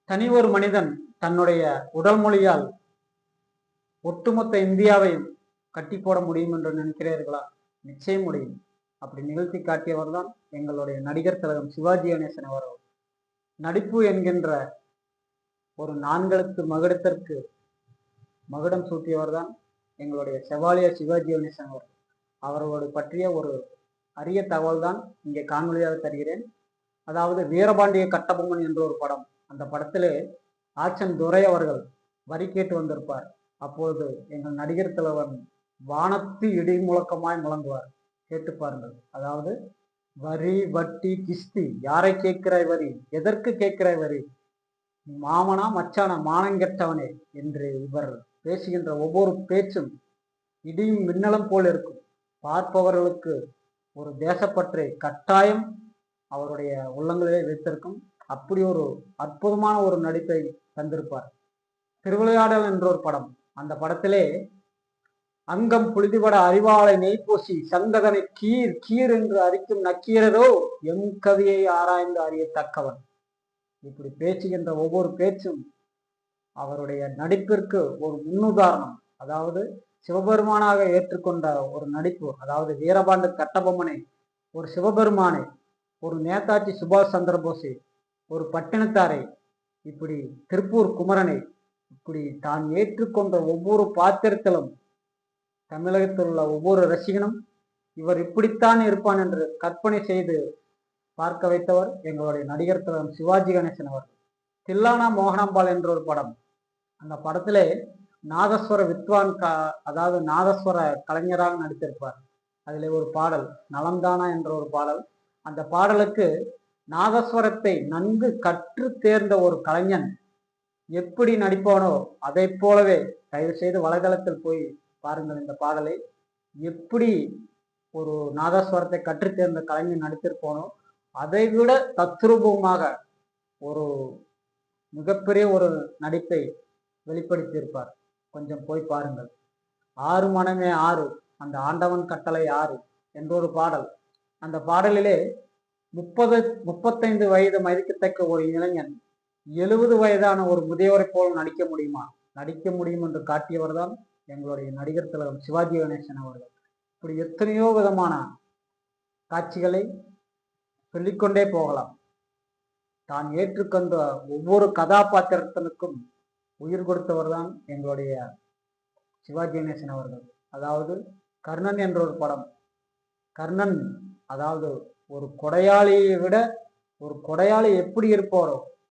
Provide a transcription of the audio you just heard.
தனி ஒரு மனிதன் தன்னுடைய உடல் மொழியால் ஒட்டுமொத்த இந்தியாவையும் கட்டி போட முடியும் என்று நினைக்கிறீர்களா? நிச்சயம் முடியும். அப்படி நிகழ்த்தி காட்டியவர் தான் எங்களுடைய நடிகர் திலகம் சிவாஜி கணேசன் அவர்கள். நடிப்பு என்கின்ற ஒரு 4 எழுத்து மகுடத்திற்கு மகுடம் சூட்டியவர் தான் எங்களுடைய செவாலியர் சிவாஜி கணேசன் அவர்கள். அவர்களோடு பற்றிய ஒரு அரிய தகவல் தான் இங்கே காணொலியாக தருகிறேன். அதாவது வீரபாண்டிய கட்டபொம்மன் என்ற ஒரு படம். அந்த படத்திலே ஆச்சன் துரை அவர்கள் வரி கேட்டு வந்திருப்பார். அப்போது எங்கள் நடிகர் தலைவன் வானத்து இடி முழக்கமாய் முழங்குவார். கேட்டு பாருங்கள். அதாவது வரி வட்டி கிஸ்தி, யாரை கேட்கிறாய் வரி, எதற்கு கேட்கிறாய் வரி, மாமனா மச்சானா மானங்கெட்டவனே என்று இவர் பேசுகின்ற ஒவ்வொரு பேச்சும் இடியும் மின்னலும் போல் இருக்கும். பார்ப்பவர்களுக்கு ஒரு தேசப்பற்றை கட்டாயம் அவருடைய உள்ளங்களிலே வைத்திருக்கும். அப்படி ஒரு அற்புதமான ஒரு நடிப்பை தந்திருப்பார். திருவிளையாடல் என்ற ஒரு படம். அந்த படத்திலே அங்கம் புழுதிபட அறிவாளை நெய்ப்பூசி சங்கதனை கீர் கீர் என்று அரிக்கும் நக்கீரரோ எம் கவியை ஆராய்ந்து அறியத்தக்கவன். இப்படி பேசுகின்ற ஒவ்வொரு பேச்சும் அவருடைய நடிப்பிற்கு ஒரு முன்னுதாரணம். அதாவது சிவபெருமானாக ஏற்றுக்கொண்ட ஒரு நடிப்பு. அதாவது வீரபாண்டி கட்டபொம்மனை, ஒரு சிவபெருமானை, ஒரு நேதாஜி சுபாஷ் சந்திர போஸை, ஒரு பட்டினத்தாரை, இப்படி திருப்பூர் குமரனை, இப்படி தான் ஏற்றுக்கொண்ட ஒவ்வொரு பாத்திரத்திலும் தமிழகத்தில் உள்ள ஒவ்வொரு ரசிகனும் இவர் இப்படித்தான் இருப்பான் என்று கற்பனை செய்து பார்க்க வைத்தவர் எங்களுடைய நடிகர் திலகம் சிவாஜி கணேசன் அவர். தில்லானா மோகனாம்பாள் என்ற ஒரு படம். அந்த படத்திலே நாதஸ்வர வித்வான் அதாவது நாதஸ்வர கலைஞராக நடித்திருப்பார். அதில் ஒரு பாடல் நலந்தானா என்ற ஒரு பாடல். அந்த பாடலுக்கு நாதஸ்வரத்தை நன்கு கற்று தேர்ந்த ஒரு கலைஞன் எப்படி நடிப்பானோ அதை போலவே, தயவு செய்து வலைதளத்தில் போய் பாருங்கள் இந்த பாடலை. எப்படி ஒரு நாதஸ்வரத்தை கற்று தேர்ந்த கலைஞன் நடித்திருப்பானோ அதை விட தத்ரூபமாக ஒரு மிகப்பெரிய ஒரு நடிப்பை வெளிப்படுத்தியிருப்பார். கொஞ்சம் போய் பாருங்கள். 6 மனமே 6, அந்த ஆண்டவன் கட்டளை 6 என்றொரு பாடல். அந்த பாடலிலே 35 வயது மதிக்கத்தக்க ஒரு இளைஞன் 70 வயதான ஒரு முதியவரை போல் நடிக்க முடியுமா? நடிக்க முடியும் என்று காட்டியவர் தான் எங்களுடைய நடிகர் திலகம் சிவாஜி கணேசன் அவர்கள். இப்படி எத்தனையோ விதமான காட்சிகளை சொல்லிக்கொண்டே போகலாம். தான் ஏற்றுக்கொண்ட ஒவ்வொரு கதாபாத்திரத்திற்கும் உயிர் கொடுத்தவர் தான் எங்களுடைய சிவாஜி கணேசன் அவர்கள். அதாவது கர்ணன் என்ற ஒரு படம். கர்ணன் அதாவது ஒரு கொடையாளியை விட, ஒரு கொடையாளி எப்படி இருப்பாரோ